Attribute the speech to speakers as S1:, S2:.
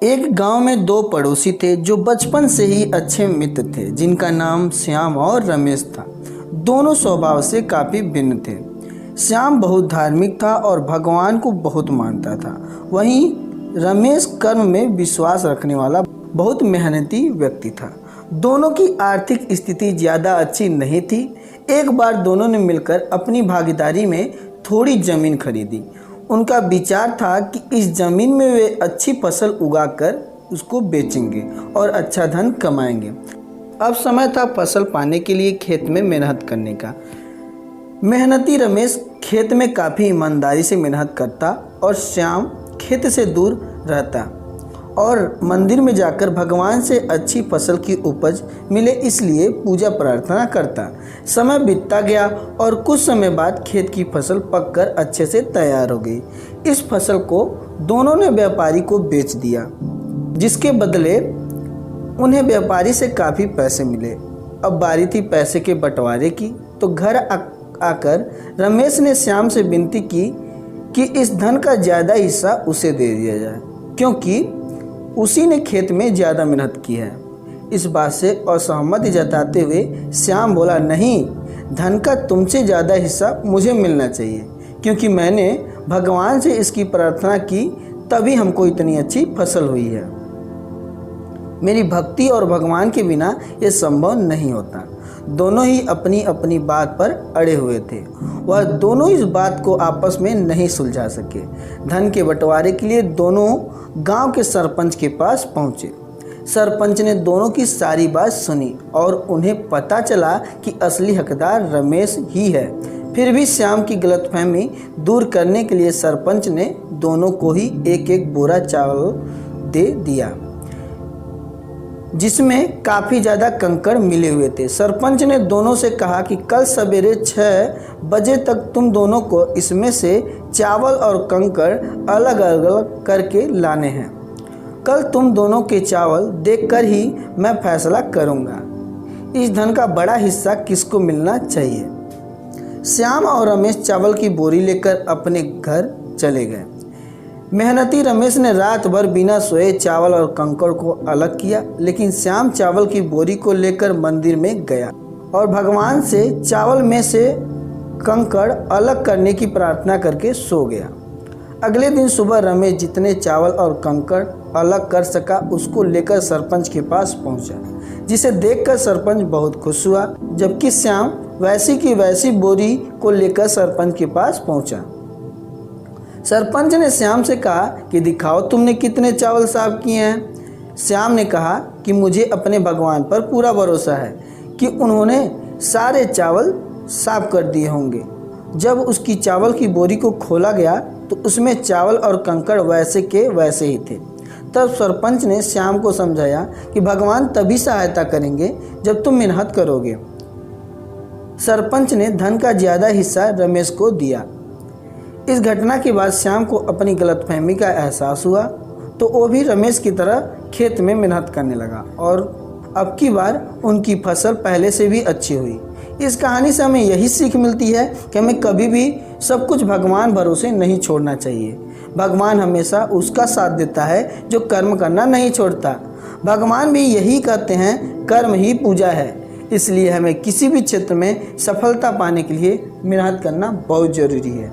S1: एक गांव में दो पड़ोसी थे जो बचपन से ही अच्छे मित्र थे, जिनका नाम श्याम और रमेश था। दोनों स्वभाव से काफ़ी भिन्न थे। श्याम बहुत धार्मिक था और भगवान को बहुत मानता था। वहीं रमेश कर्म में विश्वास रखने वाला बहुत मेहनती व्यक्ति था। दोनों की आर्थिक स्थिति ज़्यादा अच्छी नहीं थी। एक बार दोनों ने मिलकर अपनी भागीदारी में थोड़ी ज़मीन खरीदी। उनका विचार था कि इस ज़मीन में वे अच्छी फसल उगाकर उसको बेचेंगे और अच्छा धन कमाएंगे। अब समय था फसल पाने के लिए खेत में मेहनत करने का। मेहनती रमेश खेत में काफ़ी ईमानदारी से मेहनत करता और श्याम खेत से दूर रहता और मंदिर में जाकर भगवान से अच्छी फसल की उपज मिले इसलिए पूजा प्रार्थना करता। समय बीतता गया और कुछ समय बाद खेत की फसल पककर अच्छे से तैयार हो गई। इस फसल को दोनों ने व्यापारी को बेच दिया, जिसके बदले उन्हें व्यापारी से काफ़ी पैसे मिले। अब बारी थी पैसे के बंटवारे की, तो घर आकर रमेश ने श्याम से विनती की कि इस धन का ज़्यादा हिस्सा उसे दे दिया जाए, क्योंकि उसी ने खेत में ज़्यादा मेहनत की है। इस बात से असहमति जताते हुए श्याम बोला, नहीं, धन का तुमसे ज़्यादा हिस्सा मुझे मिलना चाहिए, क्योंकि मैंने भगवान से इसकी प्रार्थना की, तभी हमको इतनी अच्छी फसल हुई है। मेरी भक्ति और भगवान के बिना ये संभव नहीं होता। दोनों ही अपनी अपनी बात पर अड़े हुए थे। वह दोनों इस बात को आपस में नहीं सुलझा सके। धन के बंटवारे के लिए दोनों गांव के सरपंच के पास पहुंचे। सरपंच ने दोनों की सारी बात सुनी और उन्हें पता चला कि असली हकदार रमेश ही है। फिर भी श्याम की गलतफहमी दूर करने के लिए सरपंच ने दोनों को ही एक एक बोरा चावल दे दिया, जिसमें काफ़ी ज़्यादा कंकड़ मिले हुए थे। सरपंच ने दोनों से कहा कि कल सवेरे 6 बजे तक तुम दोनों को इसमें से चावल और कंकड़ अलग अलग करके लाने हैं। कल तुम दोनों के चावल देखकर ही मैं फैसला करूंगा इस धन का बड़ा हिस्सा किसको मिलना चाहिए। श्याम और रमेश चावल की बोरी लेकर अपने घर चले गए। मेहनती रमेश ने रात भर बिना सोए चावल और कंकड़ को अलग किया, लेकिन श्याम चावल की बोरी को लेकर मंदिर में गया और भगवान से चावल में से कंकड़ अलग करने की प्रार्थना करके सो गया। अगले दिन सुबह रमेश जितने चावल और कंकड़ अलग कर सका उसको लेकर सरपंच के पास पहुंचा, जिसे देखकर सरपंच बहुत खुश हुआ, जबकि श्याम वैसी की वैसी बोरी को लेकर सरपंच के पास पहुंचा। सरपंच ने श्याम से कहा कि दिखाओ तुमने कितने चावल साफ किए हैं। श्याम ने कहा कि मुझे अपने भगवान पर पूरा भरोसा है कि उन्होंने सारे चावल साफ कर दिए होंगे। जब उसकी चावल की बोरी को खोला गया तो उसमें चावल और कंकड़ वैसे के वैसे ही थे। तब सरपंच ने श्याम को समझाया कि भगवान तभी सहायता करेंगे जब तुम मेहनत करोगे। सरपंच ने धन का ज़्यादा हिस्सा रमेश को दिया। इस घटना के बाद श्याम को अपनी गलतफहमी का एहसास हुआ, तो वो भी रमेश की तरह खेत में मेहनत करने लगा और अब की बार उनकी फसल पहले से भी अच्छी हुई। इस कहानी से हमें यही सीख मिलती है कि हमें कभी भी सब कुछ भगवान भरोसे नहीं छोड़ना चाहिए। भगवान हमेशा उसका साथ देता है जो कर्म करना नहीं छोड़ता। भगवान भी यही कहते हैं, कर्म ही पूजा है। इसलिए हमें किसी भी क्षेत्र में सफलता पाने के लिए मेहनत करना बहुत ज़रूरी है।